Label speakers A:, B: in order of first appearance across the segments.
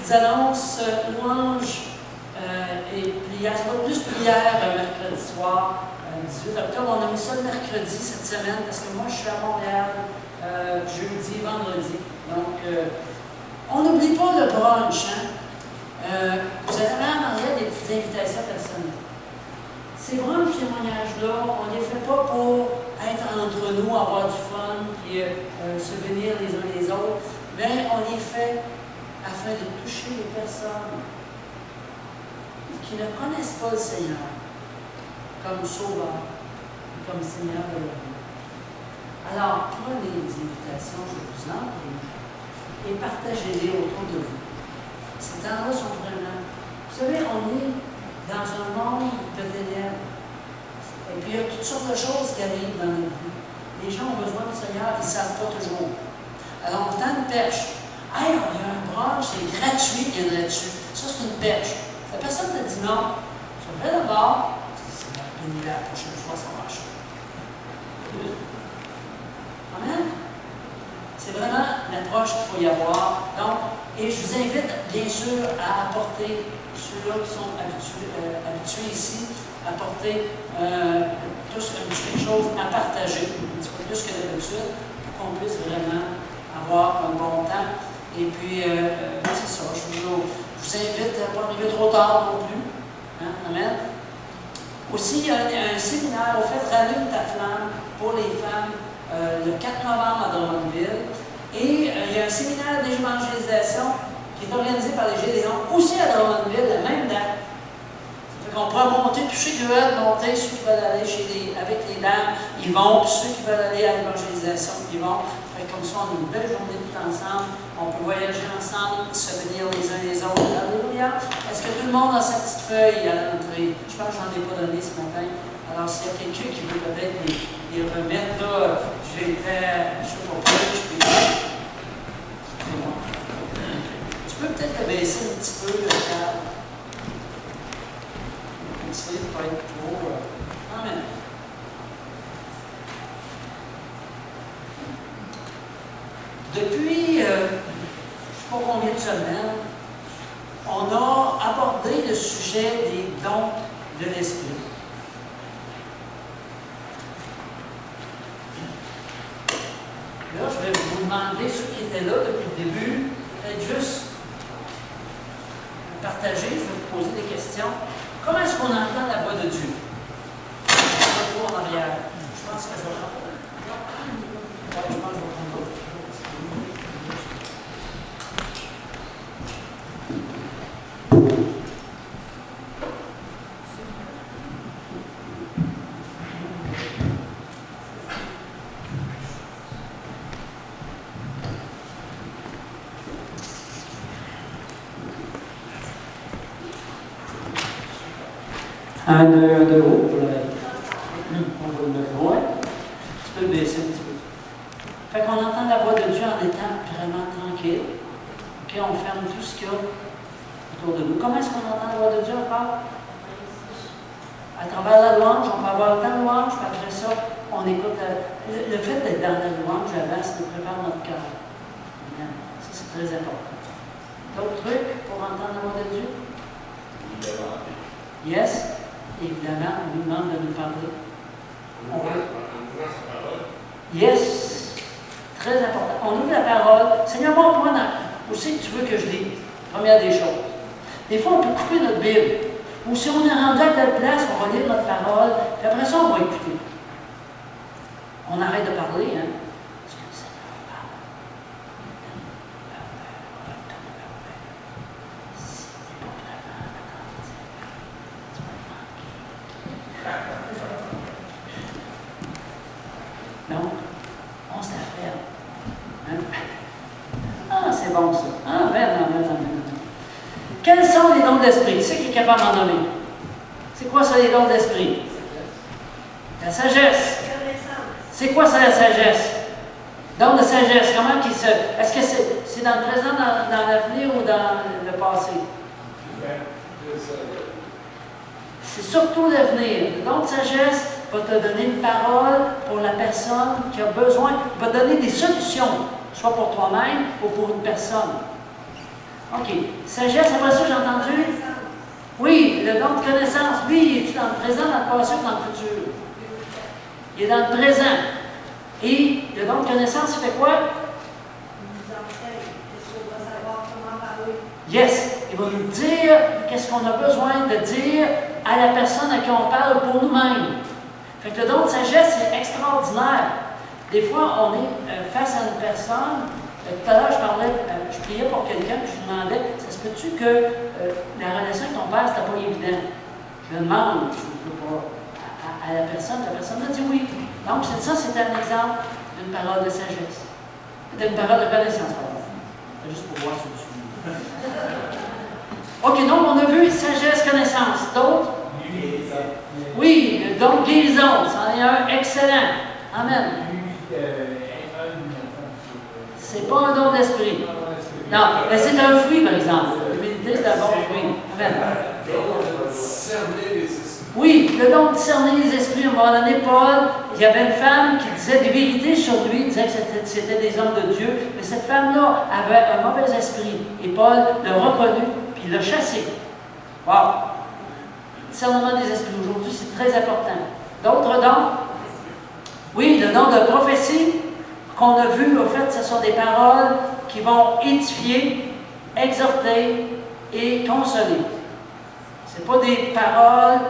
A: petites annonces, louanges et prières. Ça va plus prière mercredi soir, 18 octobre. On a mis ça le mercredi cette semaine parce que moi, je suis à Montréal jeudi, vendredi. Donc, on n'oublie pas le brunch. Vous avez en arrière des petites invitations personnelles. Ces brunch témoignages-là, on ne les fait pas pour être entre nous, avoir du fun, puis se bénir les uns les autres, mais on les fait afin de toucher les personnes qui ne connaissent pas le Seigneur comme Sauveur, comme Seigneur de leur vie. Alors, prenez les invitations, je vous en prie, et partagez-les autour de vous. Ces temps-là sont vraiment... Vous savez, on est dans un monde de ténèbres. Et puis, il y a toutes sortes de choses qui arrivent dans notre vie. Les gens ont besoin du Seigneur, ils ne savent pas toujours. Alors, on tend une perche. Hey, il y a un brunch, c'est gratuit, viendrais-tu? Ça, c'est une perche. La personne te dit non. Tu le fais d'abord, c'est béni la prochaine fois, ça marche. Amen? C'est vraiment l'approche qu'il faut y avoir. Donc, et je vous invite, bien sûr, à apporter, ceux-là qui sont habitués ici, apporter tous un petit quelque chose à partager, un petit peu plus que d'habitude, pour qu'on puisse vraiment avoir un bon temps. Et puis, c'est ça, je vous invite à ne pas arriver trop tard non plus. Hein? Amen. Aussi, il y a un séminaire, au fait, Rallume ta flamme pour les femmes le 4 novembre à Drummondville. Et il y a un séminaire d'évangélisation qui est organisé par les Gédéons, aussi à Drummondville, la même date. Ça fait qu'on pourra monter, puis ceux qui veulent monter, ceux qui veulent aller avec les dames, ils vont, puis ceux qui veulent aller à l'évangélisation, ils vont. Fait comme ça, on a une belle journée tout ensemble, on peut voyager ensemble, se bénir les uns les autres. Alléluia! Est-ce que tout le monde a sa petite feuille à l'entrée? Je pense que je n'en ai pas donné ce matin. Alors, s'il y a quelqu'un qui veut peut-être les remettre, là, j'étais, je ne sais pas pourquoi, tu peux peut-être le baisser un petit peu, le cadre. Essayer de ne pas être trop. Amen. Depuis, je ne sais pas combien de semaines, on a abordé le sujet des dons de l'Esprit. Là, je vais vous demander, ceux qui étaient là depuis le début, peut-être juste partager, je vais vous poser des questions. Comment est-ce qu'on entend la voix de Dieu? Je vais voir en arrière. Je pense que je vais prendre. Ouais, je pense que je vais prendre d'autres. Un, deux, haut. On va le mettre loin. Tu peux le baisser un petit peu. Fait qu'on entend la voix de Dieu en étant vraiment tranquille. OK, on ferme tout ce qu'il y a autour de nous. Comment est-ce qu'on entend la voix de Dieu encore? À travers la louange, on peut avoir le temps de louange, puis après ça, on écoute. Le fait d'être dans la louange, avant, ça nous prépare notre cœur. Ça, c'est très important. D'autres trucs pour entendre la voix de Dieu? Yes? Évidemment, on nous demande de nous parler. On veut. Yes! Très important. On ouvre la parole. Seigneur, montre-moi où c'est que tu veux que je lise. Première des choses. Des fois, on peut couper notre Bible. Ou si on est rendu à telle place, on va lire notre parole, puis après ça, on va écouter. On arrête de parler, hein? Parce que le Seigneur parle. Si tu n'es pas vraiment attentif, tu vas te manquer. Donc, on se la ferme. Hein? Ah, c'est bon ça. Amen. Quels sont les dons d'esprit? Qui c'est qui est capable d'en nommer? C'est quoi ça, les dons d'esprit? La sagesse. C'est quoi ça, la sagesse? Don de sagesse, comment qu'il se... Est-ce que c'est dans le présent, dans l'avenir ou dans le passé? C'est surtout l'avenir. Le don de sagesse va te donner une parole pour la personne qui a besoin, va te donner des solutions, soit pour toi-même ou pour une personne. OK. Sagesse, après ça, j'ai entendu? Oui, le don de connaissance. Lui, il est dans le présent, dans le passé ou dans le futur? Il est dans le présent. Et le don de connaissance, il fait quoi? Yes, il va nous dire qu'est-ce qu'on a besoin de dire à la personne à qui on parle pour nous-mêmes. Fait que le don de sagesse, c'est extraordinaire. Des fois, on est face à une personne. Tout à l'heure, je priais pour quelqu'un, puis je lui demandais, ça se peut-tu que la relation avec ton père, c'était pas évident? Je le demande, je ne peux pas, à la personne m'a dit oui. Donc, ça, c'était un exemple d'une parole de sagesse. C'était une parole de connaissance, pardon. C'est juste pour voir sur le sujet. OK, donc on a vu sagesse, connaissance. D'autres? Oui, donc guérison, c'en est un excellent. Amen. C'est pas un don d'esprit. Non, mais c'est un fruit, par exemple. L'humilité, c'est un bon fruit. Amen. Oui, le don de discerner les esprits. À un moment donné, Paul, il y avait une femme qui disait des vérités sur lui, disait que c'était des hommes de Dieu, mais cette femme-là avait un mauvais esprit. Et Paul l'a reconnu, puis il l'a chassé. Wow! Discernement des esprits, aujourd'hui, c'est très important. D'autres dons? Oui, le don de prophétie qu'on a vu, au fait, ce sont des paroles qui vont édifier, exhorter et consoler. Ce n'est pas des paroles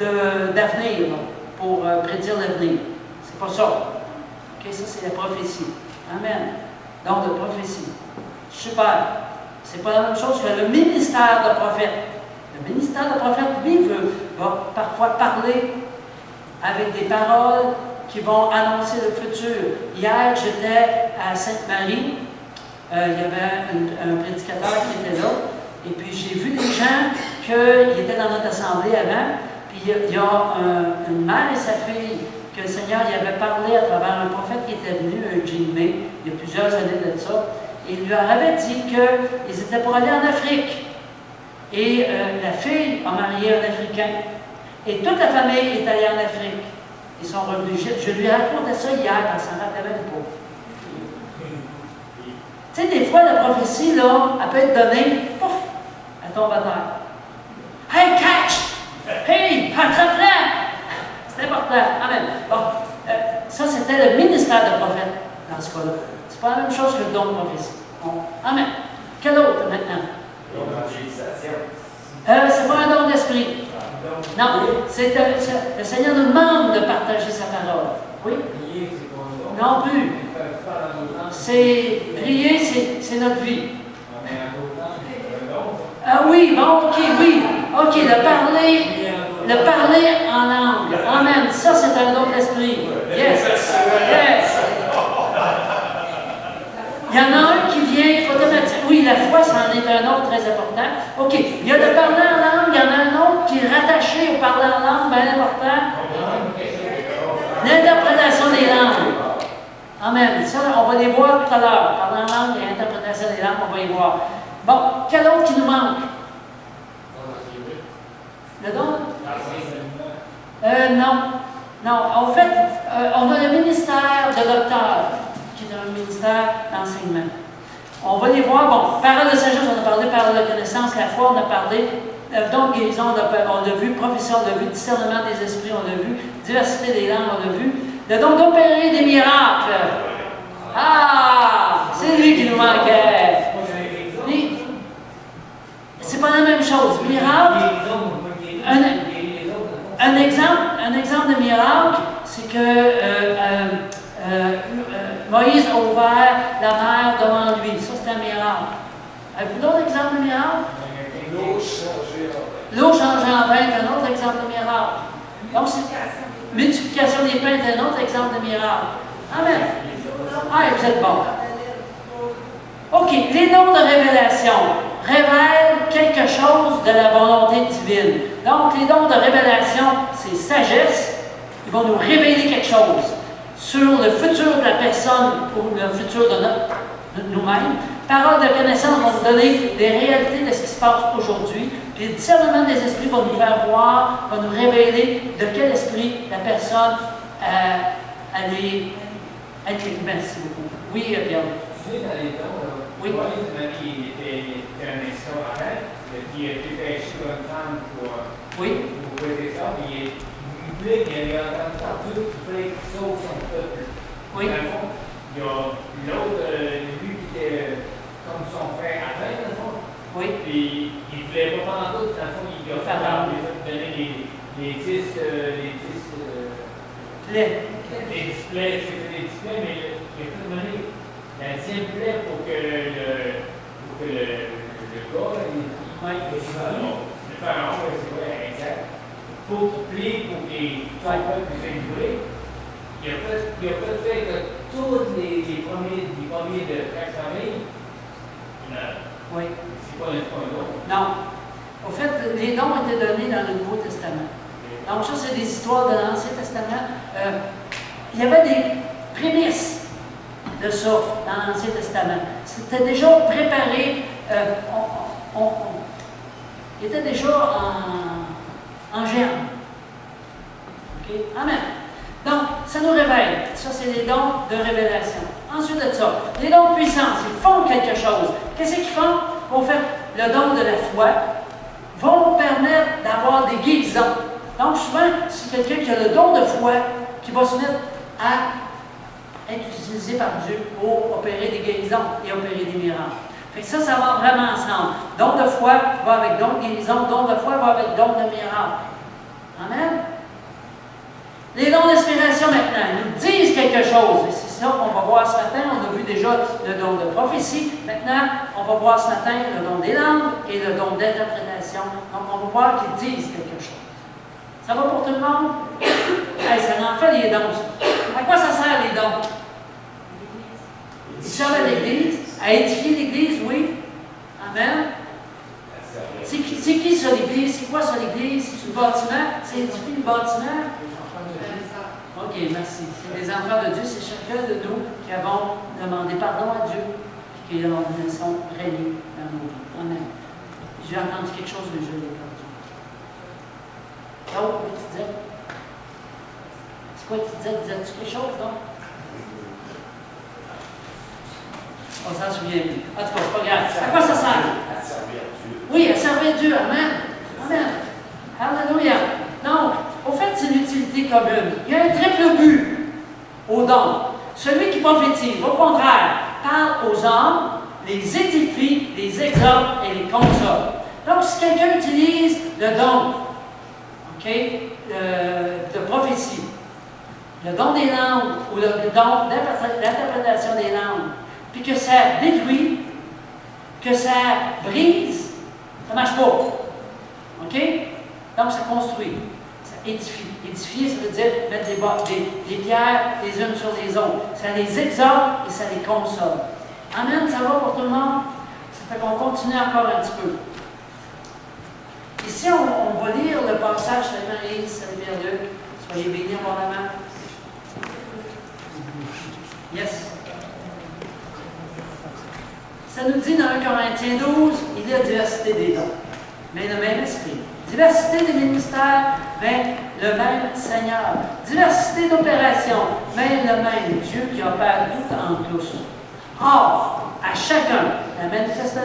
A: d'avenir pour prédire l'avenir. C'est pas ça. OK, ça, c'est la prophétie. Amen. Don de prophétie. Super. C'est pas la même chose que le ministère de prophète. Le ministère de prophète, lui, va parfois parler avec des paroles qui vont annoncer le futur. Hier, j'étais à Sainte-Marie. Il y avait un prédicateur qui était là. Et puis, j'ai vu des gens qui étaient dans notre assemblée avant. Puis, il y a une mère et sa fille que le Seigneur y avait parlé à travers un prophète qui était venu, Jim May, il y a plusieurs années de ça. Et il leur avait dit qu'ils étaient pour aller en Afrique. Et la fille a marié un Africain. Et toute la famille est allée en Afrique. Ils sont revenus. Je lui racontais ça hier, parce qu'elle ne s'en rappelait même pas. Tu sais, des fois, la prophétie, là, elle peut être donnée, pouf, elle tombe à terre. Hey, catch! Hey, attrape-la! C'est important. Amen. Bon, ça, c'était le ministère de prophète, dans ce cas-là. C'est pas la même chose que le don de prophétie. Bon. Amen. Quel autre, maintenant? C'est pas un don d'esprit. Non, le Seigneur nous demande de partager sa parole. Oui? Non plus. Prier, c'est notre vie. Ah oui, bon, ok, oui. Ok, le parler en langue. Amen. Ça, c'est un don d'esprit. Yes. Yes. Il y en a un qui vient automatiquement. Oui, la foi, c'en est un autre très important. OK. Il y a le parler en langue, il y en a un autre qui est rattaché au parler en langue, bien important. L'interprétation des langues. Amen. Ça, on va les voir tout à l'heure. Parler en langue et l'interprétation des langues, on va y voir. Bon, quel autre qui nous manque? Le don? Non. Non. En fait, on a le ministère de docteur, qui est un ministère d'enseignement. On va les voir. Bon, parole de sagesse, on a parlé, parole de connaissance, la foi, on a parlé. Donc, guérison, on a vu, prophétie, on a vu, discernement des esprits, on a vu, diversité des langues, on a vu. Le don d'opérer des miracles. Ah! C'est lui qui nous manquait. Puis, c'est pas la même chose. Miracle. Un exemple de miracle, c'est que Moïse a ouvert la mer devant lui. Ça, c'est un miracle. Avez-vous d'autres exemples de miracle? L'eau changée en vin est un autre exemple de miracle. Donc, multiplication des pains est un autre exemple de miracle. Amen. Ah, vous êtes bon. OK, les dons de révélation révèlent quelque chose de la volonté divine. Donc, les dons de révélation, c'est sagesse. Ils vont nous révéler quelque chose sur le futur de la personne ou le futur de nous-mêmes. Parole de connaissance va nous donner des réalités de ce qui se passe aujourd'hui. Puis le discernement des esprits va nous faire voir, va nous révéler de quel esprit la personne elle est. Merci beaucoup. Oui, Pierre.
B: Tu sais, dans les dons,
A: Oui.
B: Il était un explorateur, il a été pêché pour une femme pour aider ça, puis il voulait qu'il y ait entendu partout qu'il fallait qu'il sauve son peuple.
A: Oui.
B: Dans le fond, il y a l'autre, lui qui était comme son frère à dans le fond.
A: Oui.
B: Puis il ne voulait pas prendre tout, dans le fond, il a fait donner les 10 plaies. Les displays, j'ai fait des displays, mais il a fait donner la 10e plaie pour que le gars, le pharaon, c'est vrai, exact, pour qu'il plie, pour qu'il soit plus élevé. Il a fait que tous les premiers de chaque famille,
A: oui.
B: c'est pas un don.
A: Non. Au fait, les dons étaient donnés dans le Nouveau Testament. Donc ça, c'est des histoires de l'Ancien Testament. Il y avait des prémices de ça dans l'Ancien Testament. C'était déjà préparé, il était déjà en germe. OK? Amen. Donc, ça nous révèle. Ça, c'est les dons de révélation. Ensuite de ça, les dons de puissance, ils font quelque chose. Qu'est-ce qu'ils font? Au fait, le don de la foi vont permettre d'avoir des guérisons. Donc, souvent, c'est quelqu'un qui a le don de foi qui va se mettre à être utilisé par Dieu pour opérer des guérisons et opérer des miracles. Fait que ça va vraiment ensemble. Don de foi va avec don de guérison, don de foi va avec don de miracle. Amen. Les dons d'inspiration maintenant, ils nous disent quelque chose. Et c'est ça qu'on va voir ce matin. On a vu déjà le don de prophétie. Maintenant, on va voir ce matin le don des langues et le don d'interprétation. Donc, on va voir qu'ils disent quelque chose. Ça va pour tout le monde? Hey, ça en fait les dons. À quoi ça sert les dons? Ils servent à l'Église, à édifier l'Église, oui. Amen. C'est qui ça l'Église? C'est quoi ça l'Église? C'est le bâtiment? C'est édifier le bâtiment? OK, merci. C'est les enfants de Dieu, c'est chacun de nous qui avons demandé pardon à Dieu et qui avons régné dans nos vies. Amen. J'ai entendu quelque chose, mais je l'ai perdu. Oh, oui, tu disais? C'est quoi que tu disais? Disais-tu quelque chose, non? On s'en souvient plus. En tout cas, c'est pas grave. À quoi ça sert?
C: À servir Dieu.
A: Oui, à servir Dieu. Amen. Amen. Alléluia. Donc, au fait, c'est une utilité commune. Il y a un triple but aux dons. Celui qui prophétise, au contraire, parle aux hommes, les édifie, les exhorte et les console. Donc, si quelqu'un utilise le don, de prophétie, le don des langues ou le don d'interprétation des langues, puis que ça détruit, que ça brise, ça ne marche pas. OK? Donc, ça construit, ça édifie. Édifier, ça veut dire mettre des pierres les unes sur les autres. Ça les exhorte et ça les console. Amen, ça va pour tout le monde? Ça fait qu'on continue encore un petit peu. Ici, on va lire le passage, salut Marie, salut Pierre-Luc, soyez bénis abondamment. Yes. Ça nous dit dans 1 Corinthiens 12, il y a diversité des dons, mais le même esprit. Diversité des ministères, mais le même Seigneur. Diversité d'opérations, mais le même Dieu qui opère tout en tous. Or, à chacun, la manifestation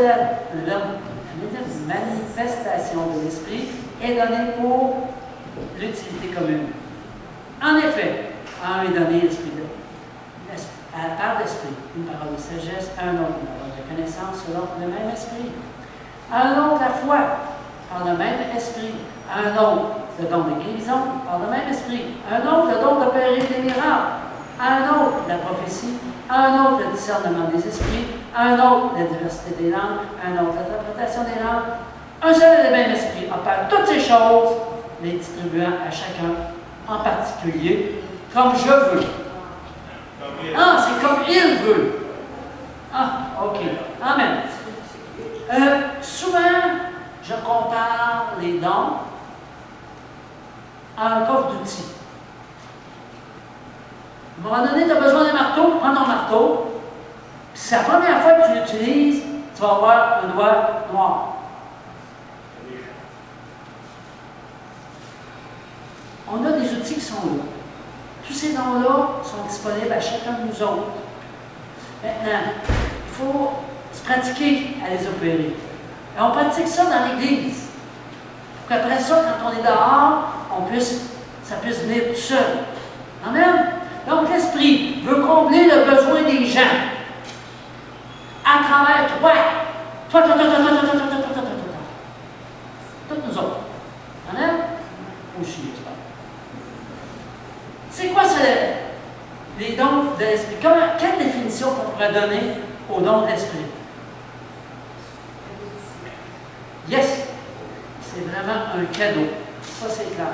A: de l'Esprit est donnée pour l'utilité commune. En effet, à un est donné l'Esprit par l'Esprit, une parole de sagesse, à un autre, une parole de connaissance selon le même Esprit. À un autre, la foi, par le même Esprit. À un autre, le don de guérison, par le même Esprit. À un autre, le don d'opérer des miracles. À un autre, la prophétie. À un autre, le discernement des esprits. À un autre, la diversité des langues. À un autre, l'interprétation des langues. Un seul et le même Esprit opère toutes ces choses, les distribuant à chacun en particulier, comme je veux. Ah, c'est comme il veut. Ah, OK. Amen. Souvent, je compare les dons à un coffre d'outils. À un moment donné, tu as besoin d'un marteau, prends ton marteau. Puis c'est la première fois que tu l'utilises, tu vas avoir un doigt noir. On a des outils qui sont là. Tous ces dons-là sont disponibles à chacun de nous autres. Maintenant, il faut se pratiquer à les opérer. Et on pratique ça dans l'Église. Pour qu'après ça, quand on est dehors, ça puisse venir tout seul. Amen? Donc l'Esprit veut combler le besoin des gens à travers toi. Toutes nous autres. Amen? Aussi, j'espère. C'est quoi ça, les dons de l'Esprit? Quelle définition on pourrait donner aux dons de l'Esprit? Yes! C'est vraiment un cadeau. Ça, c'est clair.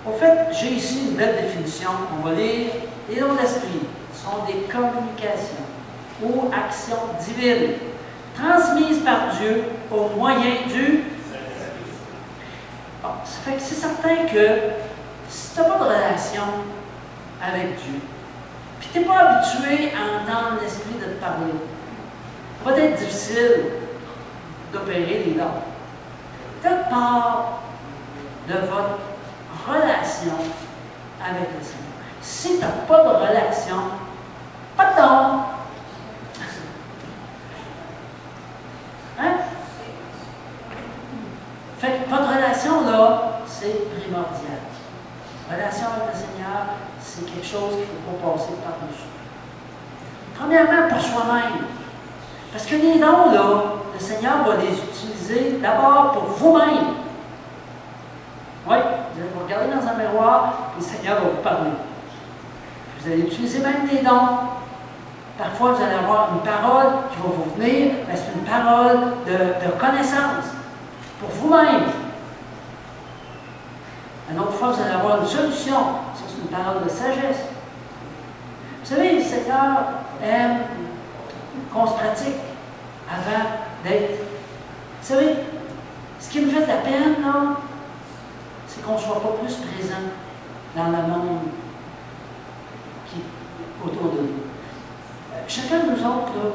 A: Au fait, j'ai ici une belle définition. On va lire. Les dons de l'Esprit sont des communications ou actions divines transmises par Dieu au moyen du... Bon, ça fait que c'est certain que si tu n'as pas de relation avec Dieu, puis tu n'es pas habitué à entendre l'Esprit de te parler, ça va être difficile d'opérer les dons. Faites part de votre relation avec le Seigneur. Si tu n'as pas de relation, pas de don. Hein? Fait que votre relation, là, c'est primordial. Relation avec le Seigneur, c'est quelque chose qu'il ne faut pas passer par-dessus. Premièrement, pour soi-même. Parce que les dons, là, le Seigneur va les utiliser d'abord pour vous-même. Oui, vous allez vous regarder dans un miroir, et le Seigneur va vous parler. Vous allez utiliser même des dons. Parfois, vous allez avoir une parole qui va vous venir, mais c'est une parole de connaissance pour vous-même. Une autre fois, vous allez avoir une solution. Ça, c'est une parole de sagesse. Vous savez, le Seigneur aime qu'on se pratique avant d'être. Vous savez, ce qui me fait de la peine, là, c'est qu'on ne soit pas plus présent dans le monde qui est autour de nous. Chacun de nous autres, là,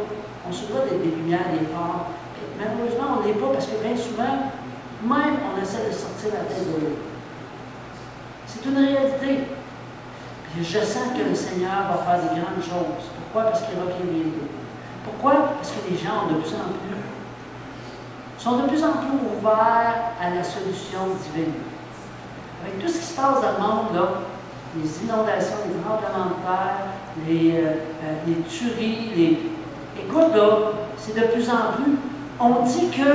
A: on se doit des lumières, des phares. Malheureusement, on ne l'est pas parce que bien souvent, même on essaie de sortir la tête de l'eau. C'est une réalité. Puis je sens que le Seigneur va faire des grandes choses. Pourquoi? Parce qu'il revient bientôt. Pourquoi? Parce que les gens sont de plus en plus ouverts à la solution divine. Avec tout ce qui se passe dans le monde, là, les inondations, les tremblements de terre, les tueries, écoute, là, c'est de plus en plus. On dit que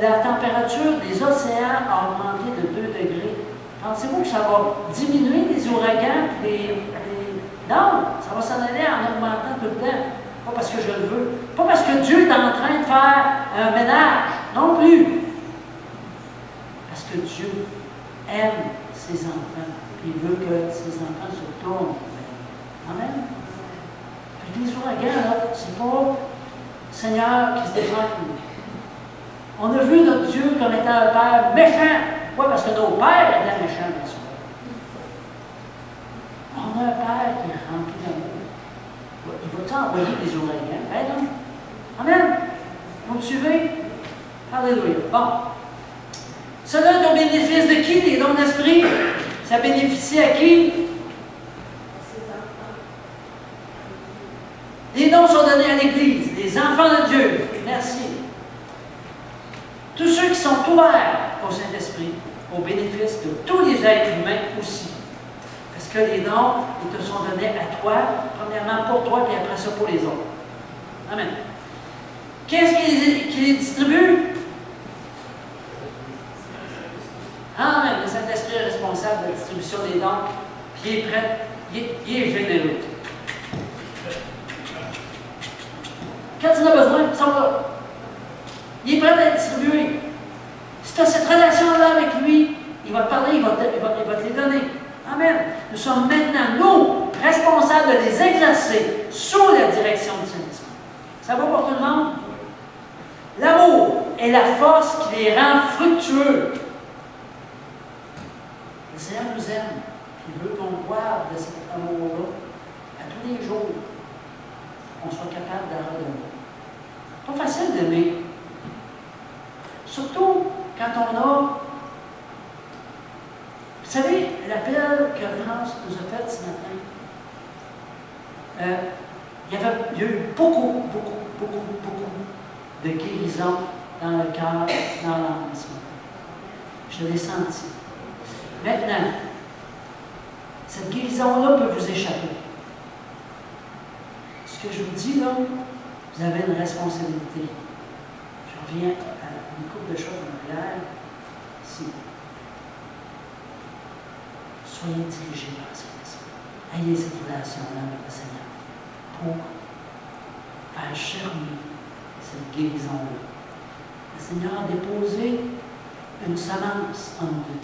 A: la température des océans a augmenté de 2 degrés. Pensez-vous que ça va diminuer les ouragans? Non, ça va s'en aller en augmentant tout le temps. Pas parce que je le veux. Pas parce que Dieu est en train de faire un ménage. Non plus. Parce que Dieu aime ses enfants. Il veut que ses enfants se tournent. Amen. Puis les ouragans, là, c'est pas le Seigneur qui se défend. On a vu notre Dieu comme étant un Père méchant. Pourquoi? Parce que nos pères étaient méchants, bien sûr. On a un Père qui est rempli d'amour. Il va-t-il envoyer des ouragans? Ben non. Amen. Vous me suivez? Alléluia. Bon. Cela est au bénéfice de qui, les dons d'esprit? Ça bénéficie à qui? Les dons sont donnés à l'Église, les enfants de Dieu. Merci. Tous ceux qui sont ouverts au Saint-Esprit, au bénéfice de tous les êtres humains aussi. Parce que les dons, ils te sont donnés à toi, premièrement pour toi, puis après ça pour les autres. Amen. Qu'est-ce qui les distribue? Amen. Le Saint-Esprit est responsable de la distribution des dons, puis il est prêt, il est généreux. Quand tu en as besoin, ça va. Il est prêt à être distribué. Si tu as cette relation-là avec lui, il va te parler, il va te les donner. Amen. Nous sommes maintenant, nous, responsables de les exercer sous la direction du Saint-Esprit. Ça va pour tout le monde? L'amour est la force qui les rend fructueux. Le Seigneur nous aime. Il veut qu'on boive de cet amour-là à tous les jours. Qu'on soit capable de redonner. Pas facile d'aimer. Surtout quand on a... Vous Vous savez, l'appel que France nous a fait ce matin, il y a eu beaucoup de guérison dans le cœur, dans l'âme ce matin. Je l'ai senti. Maintenant, cette guérison-là peut vous échapper. Ce que je vous dis là, vous avez une responsabilité. Je reviens à une couple de choses en arrière. Ici. Soyez dirigés par le Saint-Esprit. Ayez cette relation-là avec le Seigneur pour faire germer cette guérison-là. Le Seigneur a déposé une semence en vous.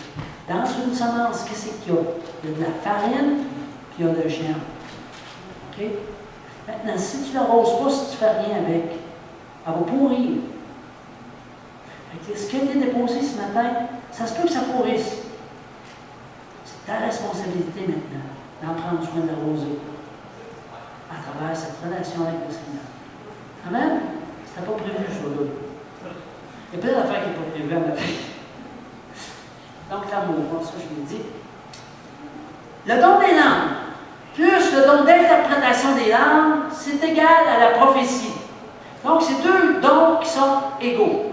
A: Dans une semence, qu'est-ce qu'il y a? Il y a de la farine, puis il y a de germe. OK? Maintenant, si tu ne l'arroses pas, si tu ne fais rien avec, elle va pourrir. Ce qui a été déposé ce matin, ça se peut que ça pourrisse. C'est ta responsabilité maintenant d'en prendre soin de l'arroser à travers cette relation avec le Seigneur. Amen? C'était pas prévu, ça, là. Il y a plein d'affaires qui n'est pas prévu à ma vie. Donc, l'amour, ça, je l'ai dit. Le don des langues, plus le don d'interprétation des langues, c'est égal à la prophétie. Donc, c'est deux dons qui sont égaux.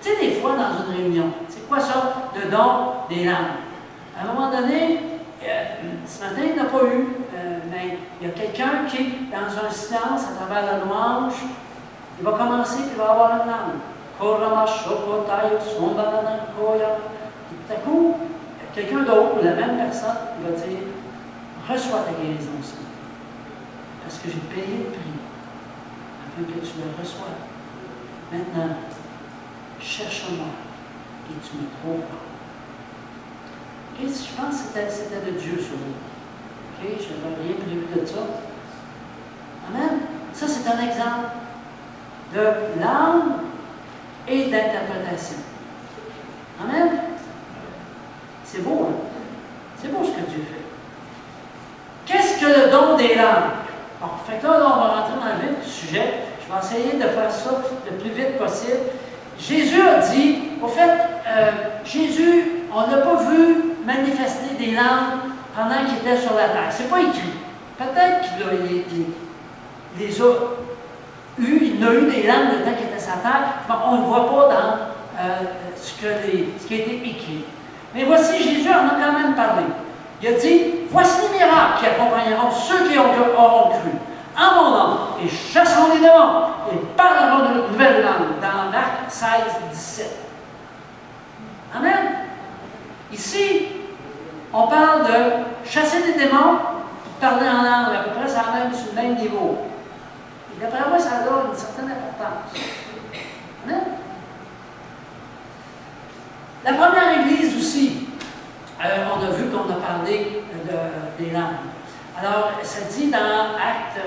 A: Tu sais, des fois, dans une réunion, c'est quoi ça, le don des langues? À un moment donné, ce matin, il n'y en a pas eu, mais il y a quelqu'un qui, dans un silence, à travers la louange, il va commencer et il va avoir une langue. Puis tout à coup, quelqu'un d'autre, ou la même personne, il va dire, reçois ta guérison, Seigneur. Parce que j'ai payé le prix, afin que tu le reçoives. Maintenant, cherche-moi et tu me trouveras. Okay, je pense que c'était de Dieu sur nous. Okay, je n'avais rien prévu de ça. Amen. Ça, c'est un exemple de langue et d'interprétation. Amen. C'est beau, hein? C'est beau ce que Dieu fait. Qu'est-ce que le don des langues? Bon, fait que là, on va rentrer dans le vif du sujet. Je vais essayer de faire ça le plus vite possible. Jésus a dit, au fait, Jésus, on n'a pas vu manifester des langues pendant qu'il était sur la terre. C'est pas écrit. Peut-être qu'il les a eues, il a eu des langues le temps qu'il était sur la terre, mais on ne le voit pas dans ce qui a été écrit. Mais voici, Jésus en a quand même parlé. Il a dit, voici les miracles qui accompagneront ceux qui auront cru. En mon nom, et chasseront les démons, et parleront de nouvelles langues, dans Marc 16, 17. Amen. Ici, on parle de chasser des démons, et parler en langue, à peu près ça même sur le même niveau. Et d'après moi, ça a une certaine importance. Amen. La première Église aussi, on a vu qu'on a parlé des langues. Alors, ça dit dans Acte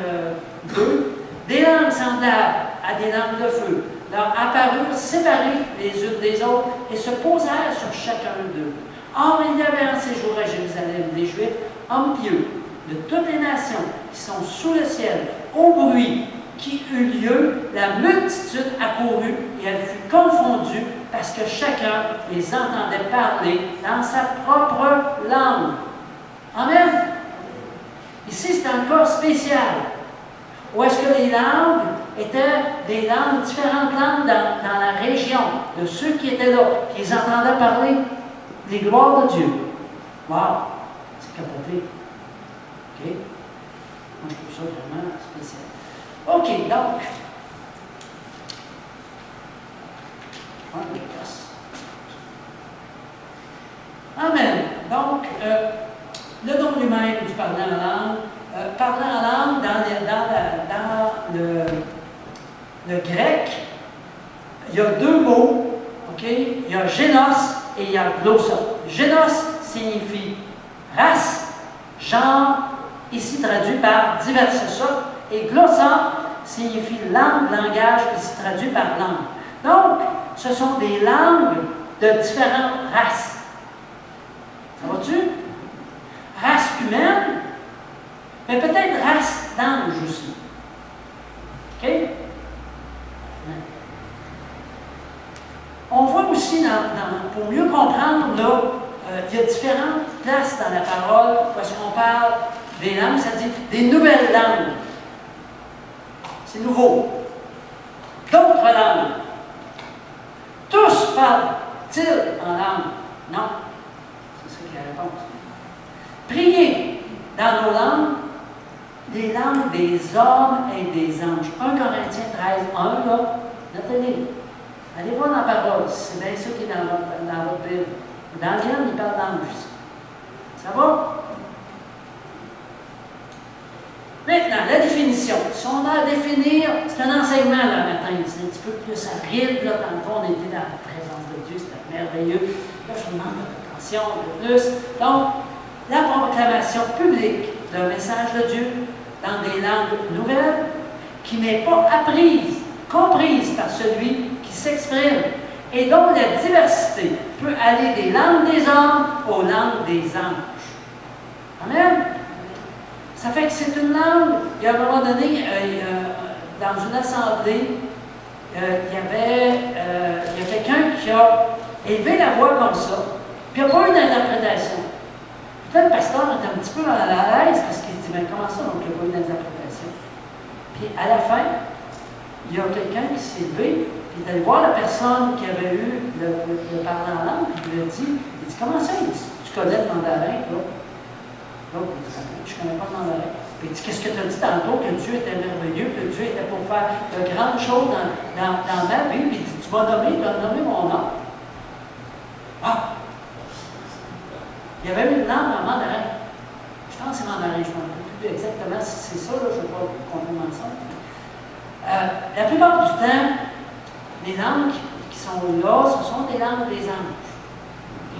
A: 2, des langues semblables à des langues de feu leur apparurent séparées les unes des autres et se posèrent sur chacun d'eux. Or, il y avait en séjour à Jérusalem des Juifs, hommes pieux, de toutes les nations qui sont sous le ciel. Au bruit qui eut lieu, la multitude accourut et elle fut confondue parce que chacun les entendait parler dans sa propre langue. Amen. Ici, c'est un cas spécial. Où est-ce que les langues étaient des langues, différentes langues dans la région de ceux qui étaient là, qui les entendaient parler des gloires de Dieu. Wow! C'est capoté. OK? Moi, je trouve ça vraiment spécial. OK, donc. Amen. Donc, le don lui-même du parler en langue. Parler en langue, dans le grec, il y a deux mots, OK? Il y a génos et il y a glossa. Génos signifie race, genre, ici traduit par diverses sortes, et glossa signifie langue, langage, ici traduit par langue. Donc, ce sont des langues de différentes races. Ça va-tu? Race humaine, mais peut-être race d'ange aussi. OK? On voit aussi, pour mieux comprendre, là, il y a différentes place dans la parole parce qu'on parle des langues, ça dit des nouvelles langues. C'est nouveau. D'autres langues. Tous parlent-ils en langue? Non. C'est ça qui est la réponse. Priez dans nos langues, les langues des hommes et des anges. 1 Corinthiens 13, 1, là, notez-les. Allez voir dans la parole, c'est bien ça qui est dans votre Bible. Dans le Vienne, il parle d'anges. Ça va? Maintenant, la définition. Si on a à définir, c'est un enseignement là matin, c'est un petit peu plus aride. Là, dans le fond, on était dans la présence de Dieu, c'était merveilleux. Là, je vous demande votre attention un peu plus. Donc, la proclamation publique d'un message de Dieu dans des langues nouvelles qui n'est pas apprise, comprise par celui qui s'exprime et dont la diversité peut aller des langues des hommes aux langues des anges. Amen? Ça fait que c'est une langue, il y a un moment donné, dans une assemblée, il y a quelqu'un qui a élevé la voix comme ça, puis il n'y a pas eu d'interprétation. Puis là, le pasteur est un petit peu mal à l'aise parce qu'il dit, mais comment ça, donc il n'y a pas eu d'interprétation? Puis à la fin, il y a quelqu'un qui s'est levé, puis il est allé voir la personne qui avait eu le parler en langue, puis il lui a dit, comment ça? Il dit, tu connais le mandarin, là? L'autre, il dit, je ne connais pas le mandarin. Puis il dit, qu'est-ce que tu as dit tantôt? Que Dieu était merveilleux, que Dieu était pour faire de grandes choses dans ma vie. Puis il dit, tu m'as nommé, tu as nommé mon nom. Ah! Il y avait une langue en mandarin. Je pense que c'est mandarin, je ne me rappelle plus exactement si c'est ça, là, je ne vais pas comprendre ça. La plupart du temps, les langues qui sont là, ce sont des langues des anges.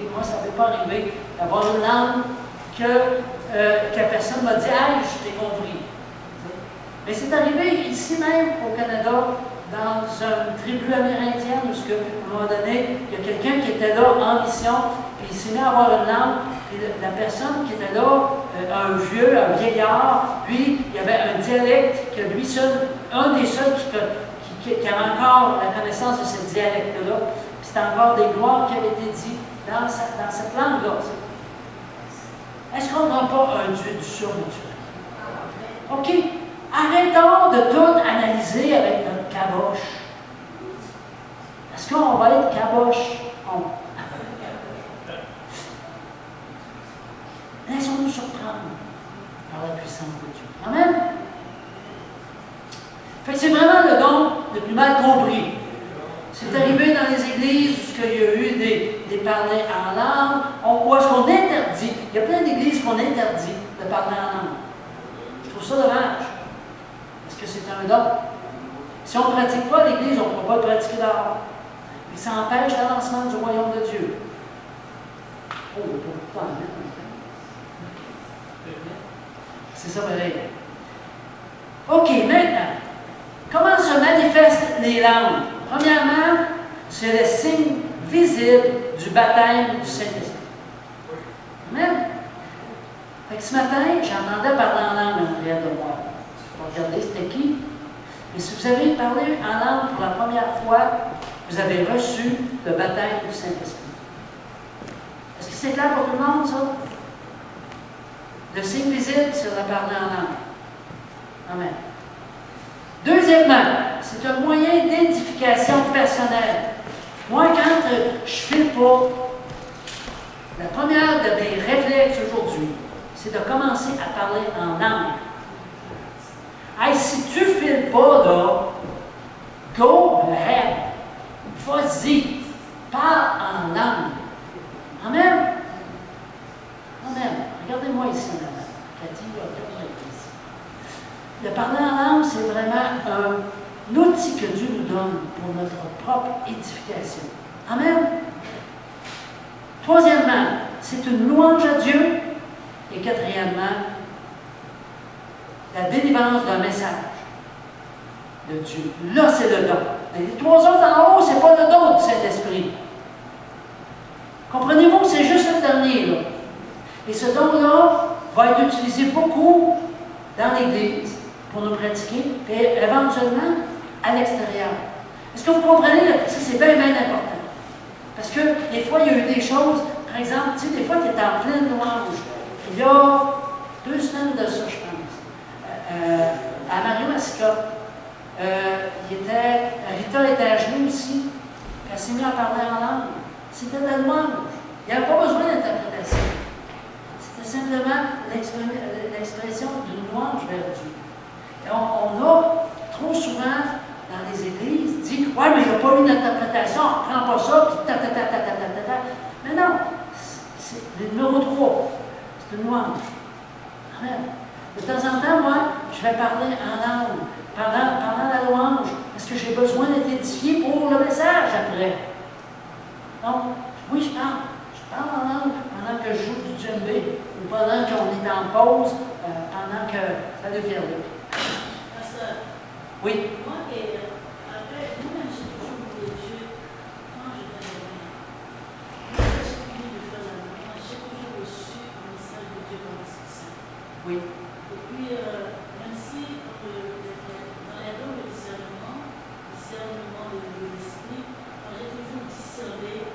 A: Et moi, ça ne peut pas arriver d'avoir une langue que personne m'a dit « Hey, je t'ai compris ». Mais c'est arrivé ici même au Canada, dans une tribu amérindienne, où à un moment donné, il y a quelqu'un qui était là en mission, puis il s'est mis à avoir une langue, puis la personne qui était là, un vieillard, lui, il y avait un dialecte que lui seul, un des seuls qui avait encore la connaissance de ce dialecte-là, puis c'était encore des gloires qui avaient été dites dans cette langue-là. Est-ce qu'on n'a pas un Dieu du surnaturel? OK. Arrêtons de tout analyser avec notre caboche. Est-ce qu'on va être caboche? Laissons-nous surprendre par la puissance de Dieu. Amen? Fait que c'est vraiment le don le plus mal compris. C'est arrivé dans les églises où il y a eu des parlers en langue, où est-ce qu'on interdit. Il y a plein d'églises qu'on interdit de parler en langue. Je trouve ça dommage. Parce que c'est un don. Si on ne pratique pas l'Église, on ne pourra pas le pratiquer dehors. Et ça empêche l'avancement du royaume de Dieu. Oh, il n'y a pas beaucoup de temps à mettre. C'est ça, pareil. OK, maintenant, comment se manifestent les langues? Premièrement, c'est le signe visible du baptême du Saint-Esprit. Amen? Fait que ce matin, j'entendais parler en langue en arrière de moi. Regardez, c'était qui? Et si vous avez parlé en langue pour la première fois, vous avez reçu le baptême du Saint-Esprit. Est-ce que c'est clair pour tout le monde, ça? Le signe visible, c'est de parler en langue. Amen. Deuxièmement, c'est un moyen d'identification personnelle. Moi, quand je file pas, la première de mes réflexes aujourd'hui, c'est de commencer à parler en langue. Hey, si tu ne files pas, là, go ahead. Vas-y. Parle en langue. Amen. Amen. Regardez-moi ici, madame. Cathy, regardez-moi ici. Le parler en langue, c'est vraiment un outil que Dieu nous donne pour notre propre édification. Amen. Troisièmement, c'est une louange à Dieu. Et quatrièmement, la délivrance d'un message de Dieu. Là, c'est le don. Les trois autres en haut, ce n'est pas le don du Saint-Esprit. Comprenez-vous que c'est juste le dernier, là. Et ce don-là va être utilisé beaucoup dans l'Église pour nous pratiquer, et éventuellement à l'extérieur. Est-ce que vous comprenez? Ça, c'est bien, bien important. Parce que des fois, il y a eu des choses, Par exemple, tu sais, des fois, tu es en pleine louange. Il y a 2 semaines de ça, je pense, à Mario Mascotte, Rita était à genoux ici, puis elle s'est mise à parler en langue. C'était de la louange. Il n'y avait pas besoin d'interprétation. C'était simplement l'expression d'une louange vers Dieu. Et on a trop souvent, dans les églises, dit « Ouais, mais il n'y a pas eu d'interprétation, on ne prend pas ça, puis ta. » Mais non, c'est le numéro 3. C'est une louange. Amen. De temps en temps, moi, je vais parler en langue pendant la louange, parce que j'ai besoin d'être édifié pour le message après. Donc, oui, je parle. Je parle en langue pendant que je joue du djembé, ou pendant qu'on est en pause, pendant que... Salut Pierre-Luc. Oui.
C: Moi, après, moi-même, j'ai toujours voulu Dieu quand je viens de loin. Moi, j'ai fini de faire la louange, j'ai toujours reçu le message de Dieu dans l'Esprit Saint.
A: Oui.
C: Et puis, même si dans les dons de discernement de l'esprit, quand j'ai toujours discerné,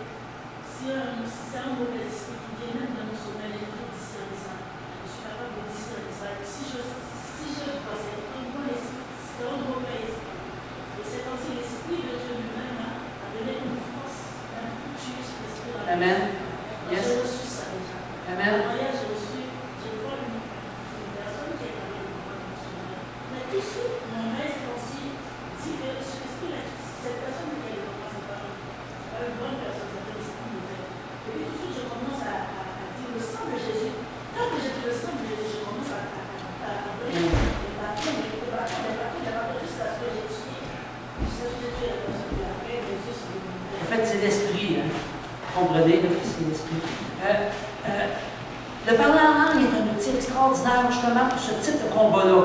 C: si c'est un mauvais esprit qui vient même dans nos sommeils, j'ai toujours discerné ça. Je suis capable de discerner ça. Et si je vois c'est un bon esprit, c'est un mauvais esprit. Et c'est comme si l'esprit de Dieu lui-même a donné une force, un culture spécifique dans la vie.
A: Amen.
C: Yes. J'ai reçu ça déjà.
A: Amen.
C: En mariage, j'ai vois une personne qui est allée dans mon sommeil. Mais tout de suite, mon maître aussi dit que cette personne qui est dans moi, c'est pas une bonne personne, c'est un esprit mauvais. Et puis tout de suite, je commence à dire le sang de Jésus. Quand je dis le sang de Jésus, je commence à donner des bâtons, jusqu'à ce que j'ai tué. Jusqu'à ce que j'ai tué la personne qui l'a fait, mes yeux sont devenus.
A: En fait, c'est l'esprit. Hein. Comprenez, c'est l'esprit. Le parler en langue est un outil extraordinaire, justement, pour ce type de combat-là.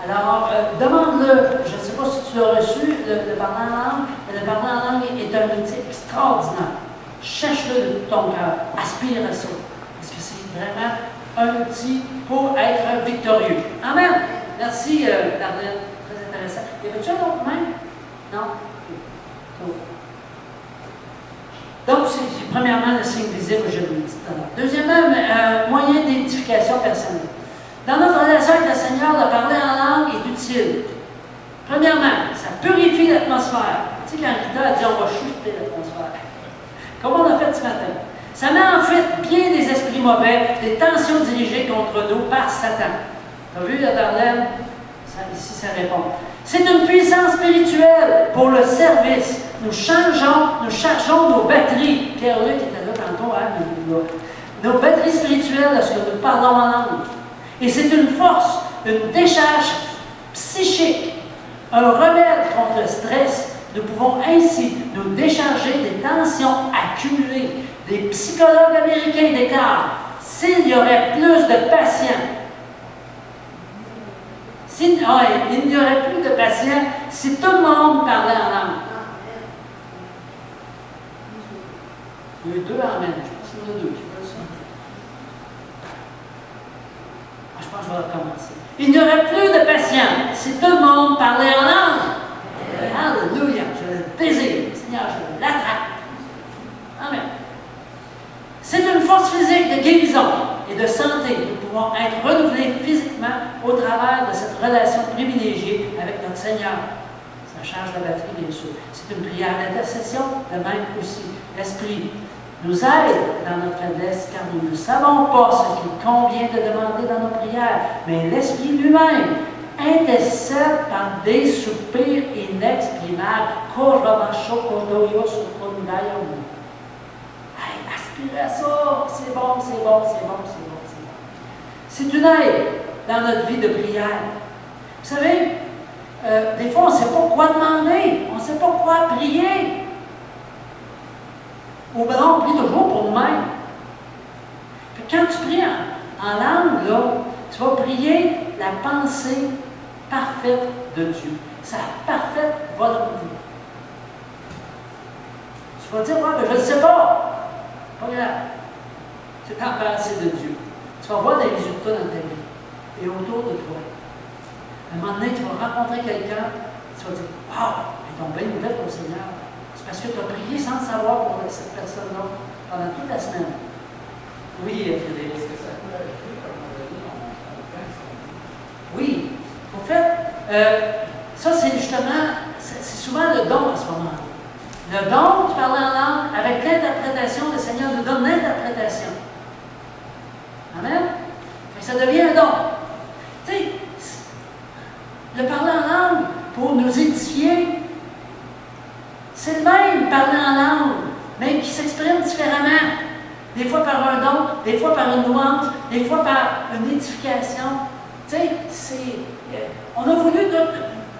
A: Alors, demande-le. Je ne sais pas si tu l'as reçu, le parler en langue, mais le parler en langue est un outil extraordinaire. Cherche-le de tout ton cœur. Aspire à ça. Parce que c'est vraiment un outil pour être victorieux. Amen. Merci, Darlene. Très intéressant. Y avait-tu un autre même? Non? Donc, c'est premièrement le signe visible que je vous ai dit tout à l'heure. Deuxièmement, moyen d'identification personnelle. Dans notre relation avec le Seigneur, de parler en langue est utile. Premièrement, ça purifie l'atmosphère. Tu sais, quand Rita a dit on va chuter l'atmosphère. Comme on a fait ce matin. Ça met en fait bien des esprits mauvais, des tensions dirigées contre nous par Satan. Tu as vu, là, Darlene? Ici, ça répond. C'est une puissance spirituelle pour le service. Nous chargeons nos batteries. Pierre-Luc était là tantôt, hein, nos batteries spirituelles lorsque nous parlons en langue. Et c'est une force, une décharge psychique, un remède contre le stress. Nous pouvons ainsi nous décharger des tensions accumulées. Des psychologues américains déclarent s'il y aurait plus de patients, il n'y aurait plus de patients si tout le monde parlait en langue. Il y a eu 2 amen. Je pense qu'il y en a 2 qui veulent ça. Je pense que je vais recommencer. Il n'y aurait plus de patients si tout le monde parlait en langue. Alléluia. Je le désire. Seigneur, je l'attrape. Amen. C'est une force physique de guérison et de santé. Nous pouvons être renouvelés physiquement au travers de cette relation privilégiée avec notre Seigneur. Ça charge la batterie, bien sûr. C'est une prière d'intercession, de même aussi. L'Esprit nous aide dans notre faiblesse, car nous ne savons pas ce qu'il convient de demander dans nos prières, mais l'Esprit lui-même intercède par des soupirs inexprimables. Aspirez à ça, c'est bon, c'est bon, c'est bon, c'est bon, c'est bon. C'est une aide dans notre vie de prière. Vous savez, des fois, on ne sait pas quoi demander, on ne sait pas quoi prier. Ou bien on prie toujours pour nous-mêmes. Puis quand tu pries en langue, là, tu vas prier la pensée parfaite de Dieu, sa parfaite volonté. Tu vas dire, ouais, mais je ne sais pas. Pas grave. C'est en pensée de Dieu. Tu vas voir des résultats dans ta vie et autour de toi. À un moment donné, tu vas rencontrer quelqu'un, tu vas dire, waouh, ils ont bien nouvelle au Seigneur. C'est parce que tu as prié sans le savoir pour cette personne-là. pendant toute la semaine. Oui, Frédéric.
B: Est-ce que ça peut arriver qu'à un moment donné, on pense qu'on dit?
A: Oui. En fait, ça, c'est justement, c'est souvent le don à ce moment-là. Le don, tu parles en langue, avec l'interprétation, le Seigneur nous donne l'interprétation. Amen? Fait que ça devient un don. Tu sais, le parler en langue pour nous édifier, c'est le même parler en langue, mais qui s'exprime différemment. Des fois par un don, des fois par une louange, des fois par une édification. Tu sais, on a voulu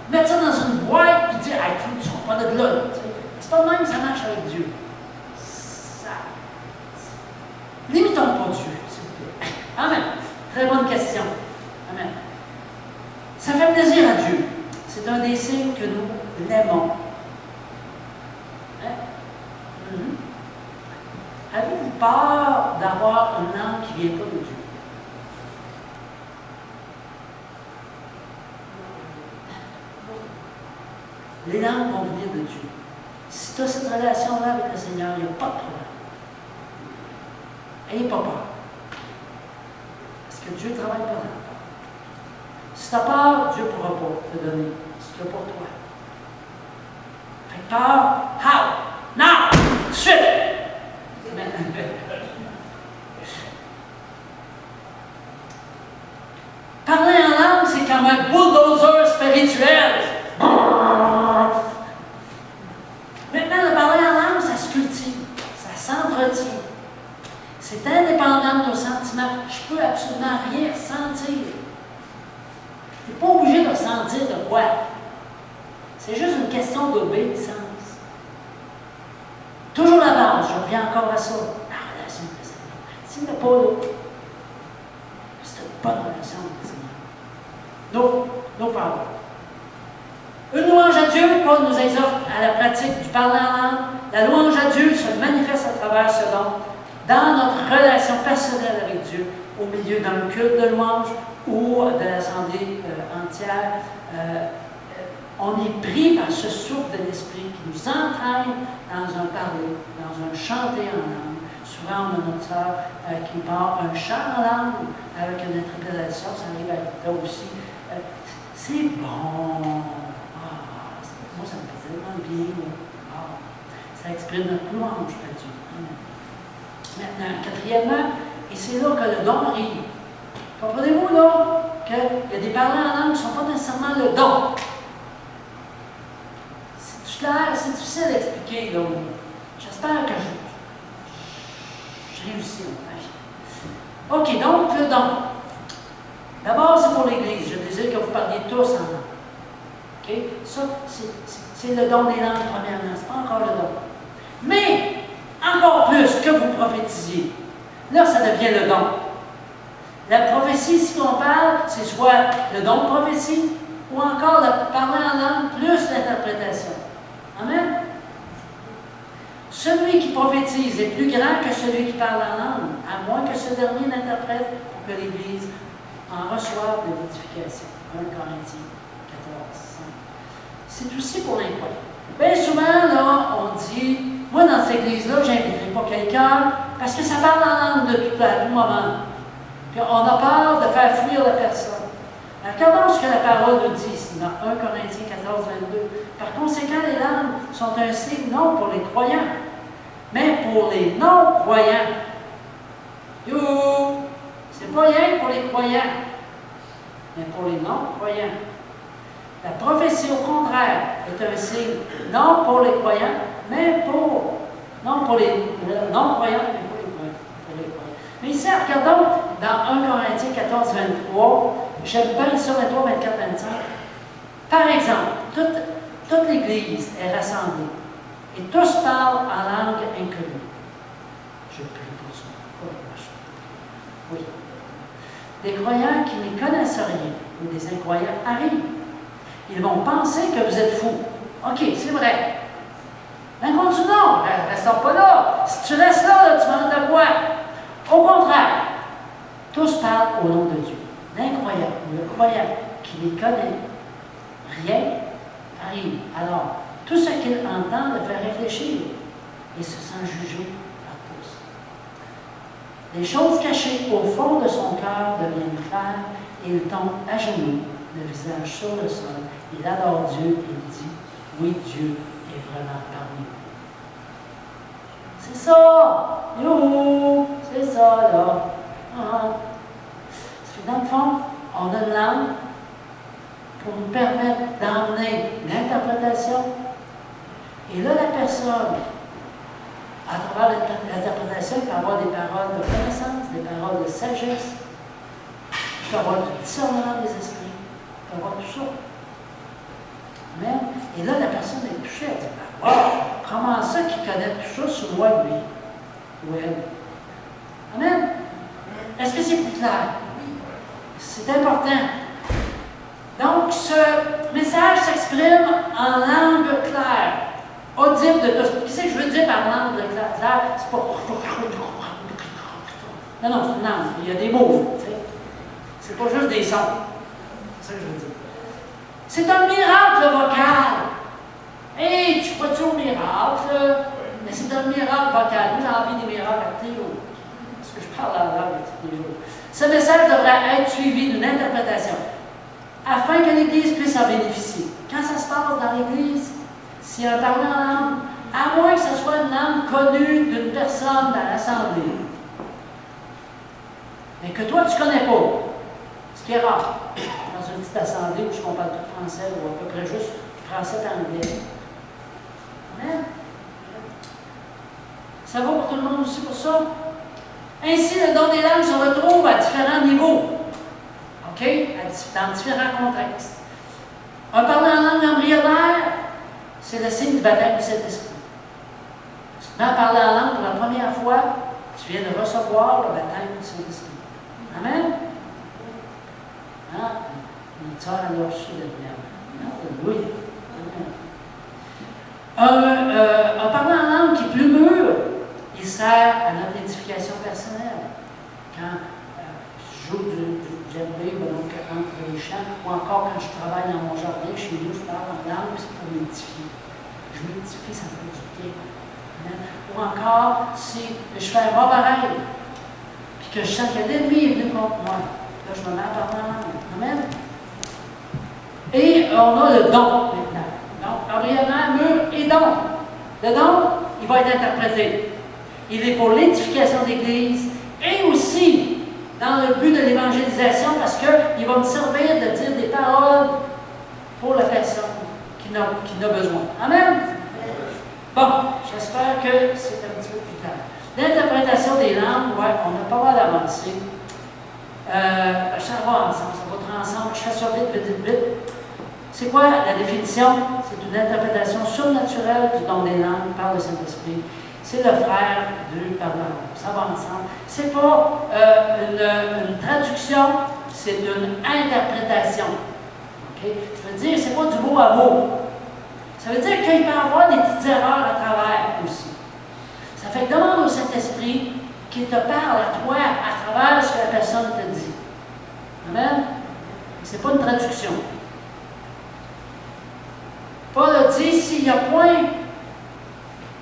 A: mettre ça dans une boîte et dire, hey, ils ne sont pas de là. C'est pas le même que ça marche avec Dieu. Limitons pas Dieu, s'il vous plaît. Amen. Très bonne question. Amen. Ça fait plaisir à Dieu. C'est un des signes que nous l'aimons. Hein? Avez-vous peur d'avoir une langue qui ne vient pas de Dieu? Les langues vont venir de Dieu. Si tu as cette relation-là avec le Seigneur, il n'y a pas de problème. N'ayez pas peur. Parce que Dieu ne travaille pas dans la peur. Si tu as peur, Dieu ne pourra pas te donner ce qu'il y a pour toi. Fait que peur, how? Now! Tout de suite! Parler en langue, c'est comme un bulldozer spirituel. Maintenant, le parler en langue, ça se cultive, ça s'entretient. C'est indépendant de nos sentiments. Je ne peux absolument rien sentir. Tu n'es pas obligé de sentir de quoi. C'est juste une question d'obéissance. Toujours la base, je reviens encore à ça. La relation avec le Seigneur. S'il n'y a pas l'autre, c'est une bonne relation avec le Seigneur. Nos paroles. Une louange à Dieu, Paul nous exhorte à la pratique du parler en langue. La louange à Dieu se manifeste à travers ce don, dans notre relation personnelle avec Dieu, au milieu d'un culte de louange ou de l'assemblée entière. On est pris par ce souffle de l'Esprit qui nous entraîne dans un parler, dans un chanter en langue. Souvent, on a notre sœur qui part un chant en langue avec une interprétation, ça arrive à toi aussi. C'est bon. Moi, ça me fait tellement bien. Ça exprime notre louange à Dieu. Maintenant, quatrièmement, et c'est là que le don arrive. Comprenez-vous, là, qu'il y a des parlants en langue qui ne sont pas nécessairement le don. C'est clair, c'est difficile à expliquer, là. J'espère que je réussis, en fait. OK, donc, le don. D'abord, c'est pour l'Église. Je désire que vous parliez tous en langue. OK? Ça, c'est le don des langues, premièrement. Ce n'est pas encore le don. Mais, encore plus que vous prophétisiez. Là, ça devient le don. La prophétie, si on parle, c'est soit le don de prophétie ou encore le parler en langue plus l'interprétation. Amen? Celui qui prophétise est plus grand que celui qui parle en langue, à moins que ce dernier n'interprète pour que l'Église en reçoive de l'édification. 1 Corinthiens 14, 5. C'est aussi pour l'incroyant. Bien souvent, là, on dit, moi, dans cette église-là, je n'inviterai pas quelqu'un parce que ça parle en langue de tout à tout moment. Puis on a peur de faire fuir la personne. Regardons ce que la parole nous dit ici, dans 1 Corinthiens 14, 22. Par conséquent, les langues sont un signe non pour les croyants, mais pour les non-croyants. C'est pas rien pour les croyants, mais pour les non-croyants. La prophétie, au contraire, est un signe non pour les croyants, mais non pour les non-croyants, mais pour les croyants. Mais ici, regardons dans 1 Corinthiens 14, 23, j'aime bien ça, 23, 24, 25. Par exemple, toute l'Église est rassemblée et tous parlent en langue inconnue. Je prie pour ça. Oui. Des croyants qui ne connaissent rien ou des incroyants arrivent. Ils vont penser que vous êtes fous. OK, c'est vrai. Mais continuons, restons pas là. Si tu restes là, tu manques de quoi? Au contraire, tous parlent au nom de Dieu. L'incroyant ou le croyant qui les connaît, rien arrive. Alors, tout ce qu'il entend le fait réfléchir et se sent jugé par tous. Les choses cachées au fond de son cœur deviennent claires et il tombe à genoux, le visage sur le sol. Il adore Dieu et il dit, oui, Dieu est vraiment parmi vous. C'est ça! Youhou! C'est ça, là. Dans le fond, on a une langue pour nous permettre d'emmener l'interprétation. Et là, la personne, à travers l'interprétation, il peut avoir des paroles de connaissance, des paroles de sagesse, il peut avoir du discernement des esprits, il peut avoir tout ça. Amen. Et là, la personne est touchée, elle dit, wow, comment ça qu'il connaît tout ça sur moi, lui? Ou elle? Amen. Est-ce que c'est plus clair? C'est important. Donc, ce message s'exprime en langue claire, audible de tous. Qu'est-ce que je veux dire par langue claire? C'est pas... Non, non, c'est une langue. Il y a des mots, tu sais. C'est pas juste des sons. C'est ça que je veux dire. C'est un miracle vocal. Hey, tu crois-tu au miracle? Mais c'est un miracle vocal. Moi, j'ai envie des miracles à tous les jours. Parce que je parle à la langue tous les jours. Ce message devrait être suivi d'une interprétation afin que l'Église puisse en bénéficier. Quand ça se passe dans l'Église, s'il y a un parler en langue, à moins que ce soit une langue connue d'une personne dans l'Assemblée, mais que toi, tu ne connais pas, ce qui est rare, dans une petite assemblée où on parle tout français ou à peu près juste français et anglais. Amen. Ça va pour tout le monde aussi pour ça? Ainsi, le don des langues se retrouve à différents niveaux, OK? Dans différents contextes. Un parler en langue embryonnaire, c'est le signe du baptême du Saint-Esprit. Tu te mets à parler en langue pour la première fois, tu viens de recevoir le baptême du Saint-Esprit. Amen? Hein? Une sœur a reçu le baptême. Alléluia. Un parler en langue qui est plus mûr, il sert à notre édification personnelle. Quand je joue du djembé, donc entre les champs, ou encore quand je travaille dans mon jardin, chez nous, je parle en langue, c'est pour m'édifier. Je m'édifie, ça me fait du bien. Ou encore, si je fais un mauvais rêve, puis que je sens que l'ennemi est venu contre moi, là, je me mets à parler en langue. Amen. Et on a le don maintenant. Donc, embryonnaire, mûr et don. Le don, il va être interprété. Il est pour l'édification de l'Église et aussi dans le but de l'évangélisation parce qu'il va me servir de dire des paroles pour la personne qui en a besoin. Amen? Bon, j'espère que c'est un petit peu plus clair. L'interprétation des langues, ouais, on a pas mal avancé. Ça va ensemble, ça va être ensemble. Je fais ça vite. C'est quoi la définition? C'est une interprétation surnaturelle du don des langues par le Saint-Esprit. C'est le frère du pardon. Ça va ensemble. C'est pas une traduction, c'est une interprétation. Okay? Ça veut dire, c'est pas du mot à mot. Ça veut dire qu'il peut y avoir des petites erreurs à travers aussi. Ça fait que demande au Saint-Esprit qu'il te parle à toi à travers ce que la personne te dit. Amen? C'est pas une traduction. Paul a dit, s'il n'y a point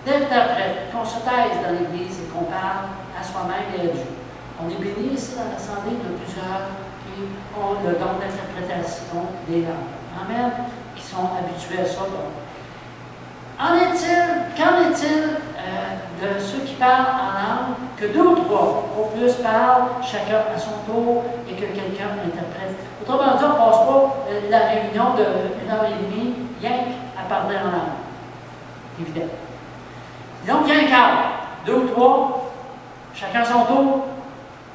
A: d'interprète, qu'on se taise dans l'Église et qu'on parle à soi-même et à Dieu. On est béni ici dans l'Assemblée de plusieurs qui ont le don d'interprétation des langues. Amen. Qui sont habitués à ça. Qu'en est-il de ceux qui parlent en langue, que deux ou trois, au plus parlent, chacun à son tour, et que quelqu'un interprète? Autrement dit, on ne passe pas la réunion de 1h30 rien à parler en langue. Évidemment. Donc, il y a un cadre, deux ou trois, chacun à son tour,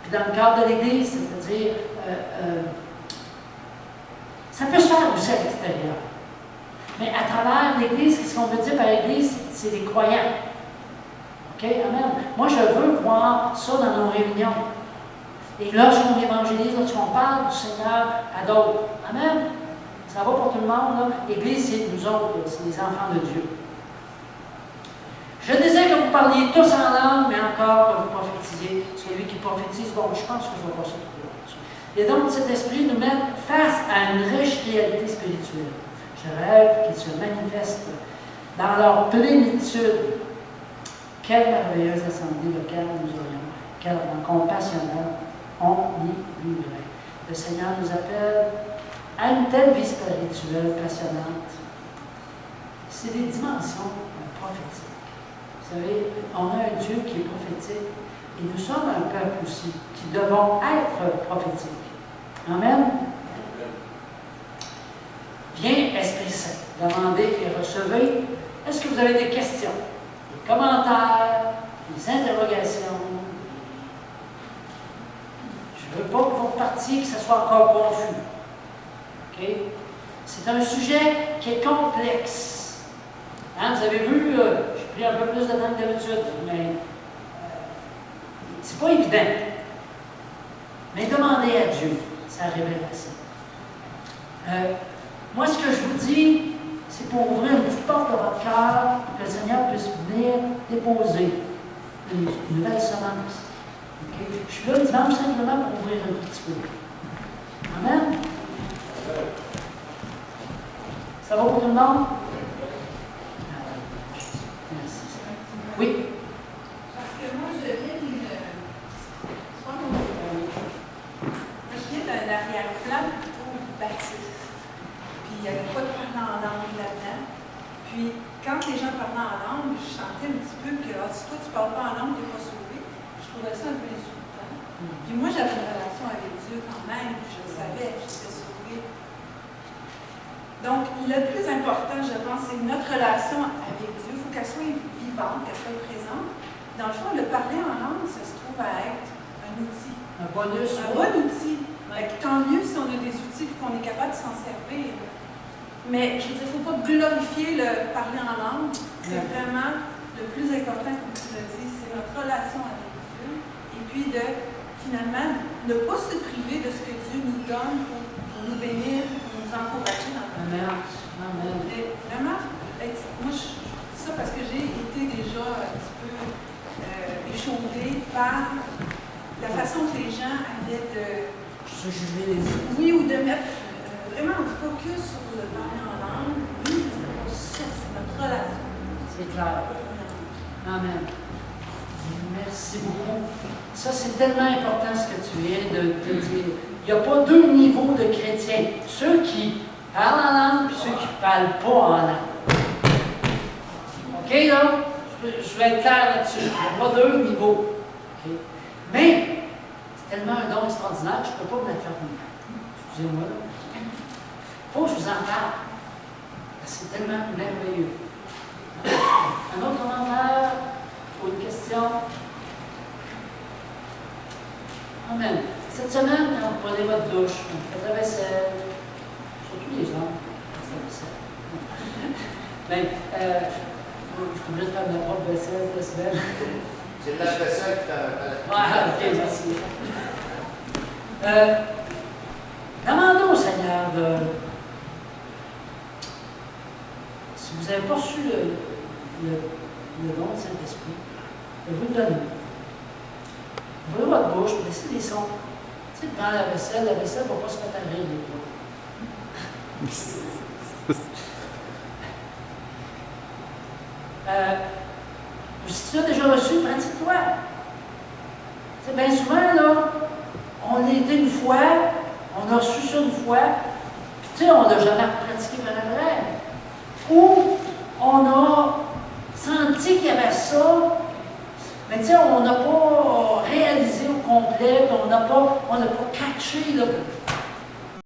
A: puis dans le cadre de l'Église, c'est-à-dire, ça peut se faire aussi à l'extérieur. Mais à travers l'Église, ce qu'on veut dire par l'Église, c'est les croyants. OK? Amen. Moi, je veux voir ça dans nos réunions. Et lorsqu'on évangélise, lorsqu'on parle du Seigneur à d'autres. Amen. Ça va pour tout le monde, là. L'Église, c'est nous autres, c'est les enfants de Dieu. Je désire que vous parliez tous en langue, mais encore que vous prophétisiez. Celui qui prophétise, bon, je pense que je vais passer tout là-dessus. Et donc, cet esprit nous met face à une riche réalité spirituelle. Je rêve qu'ils se manifestent dans leur plénitude. Quelle merveilleuse assemblée locale nous aurions. qu'elle rend compassionnante, on y vivrait. Le Seigneur nous appelle à une telle vie spirituelle passionnante. C'est des dimensions prophétiques. Vous savez, on a un Dieu qui est prophétique et nous sommes un peuple aussi qui devons être prophétiques. Amen. Viens, Esprit Saint, demandez et recevez. Est-ce que vous avez des questions, des commentaires, des interrogations? Je ne veux pas que vous repartiez, que ce soit encore confus. OK? C'est un sujet qui est complexe. Hein, vous avez vu, j'ai pris un peu plus de temps que d'habitude, mais c'est pas évident. Mais demandez à Dieu sa révélation. Moi, ce que je vous dis, c'est pour ouvrir une petite porte de votre cœur pour que le Seigneur puisse venir déposer une nouvelle semence. Okay? Je suis là dimanche simplement pour ouvrir un petit peu. Amen. Ça va pour tout le monde? Merci. Oui?
D: Parce que moi, je viens d'un arrière-plan plutôt baptiste. Puis il n'y avait pas de parlant en langue là-dedans. Puis quand les gens parlaient en langue, je sentais un petit peu que si toi tu ne parles pas en langue, tu n'es pas sauvé. Je trouvais ça un peu insultant. Puis moi, j'avais une relation avec Dieu quand même. Je savais que j'étais sauvée. Donc, le plus important, je pense, c'est notre relation avec Dieu. Il faut qu'elle soit vivante, qu'elle soit présente. Dans le fond, le parler en langue, ça se trouve à être un outil.
A: Un bonus.
D: Un bon outil. Tant mieux si on a des outils et qu'on est capable de s'en servir. Mais je veux dire, il ne faut pas glorifier le parler en langue. C'est vraiment le plus important, comme tu l'as dit, c'est notre relation avec Dieu. Et puis de, finalement, ne pas se priver de ce que Dieu nous donne pour nous bénir, pour nous encourager dans notre marche.
A: Amen.
D: Vraiment, moi, je dis ça parce que j'ai été déjà un petit peu échaudée par la façon que les gens avaient de... Oui, ou de mettre vraiment un focus sur le parler en langue. Oui, c'est notre relation.
A: C'est clair. Amen. Merci beaucoup. Ça, c'est tellement important ce que tu viens de dire. Il n'y a pas deux niveaux de chrétiens. Ceux qui parlent en langue et ceux qui ne parlent pas en langue. OK, là? Je vais être clair là-dessus. Il n'y a pas deux niveaux. Okay? Mais, c'est tellement un don extraordinaire que je ne peux pas me la faire venir. Excusez-moi. Il faut que je vous en parle. C'est tellement merveilleux. Un autre commentaire ou une question? Amen. Cette semaine, quand vous prenez votre douche, vous faites la vaisselle, surtout les hommes, faites la vaisselle. Mais, je suis obligé de faire ma propre vaisselle cette semaine.
E: C'est de la vaisselle qui
A: Ok, merci. Demandons au Seigneur de. Si vous n'avez pas reçu le don du Saint-Esprit, de vous le donner. Ouvrez votre bouche, laissez des sons. Tu sais, devant la vaisselle ne va pas se mettre à rire des fois. Si tu as déjà reçu, pratique-toi. C'est bien souvent, là, on a été une fois, on a reçu ça une fois, puis tu sais, on n'a jamais pratiqué par après. Ou on a senti qu'il y avait ça, mais tu sais, on n'a pas réalisé au complet, on n'a pas catché, là,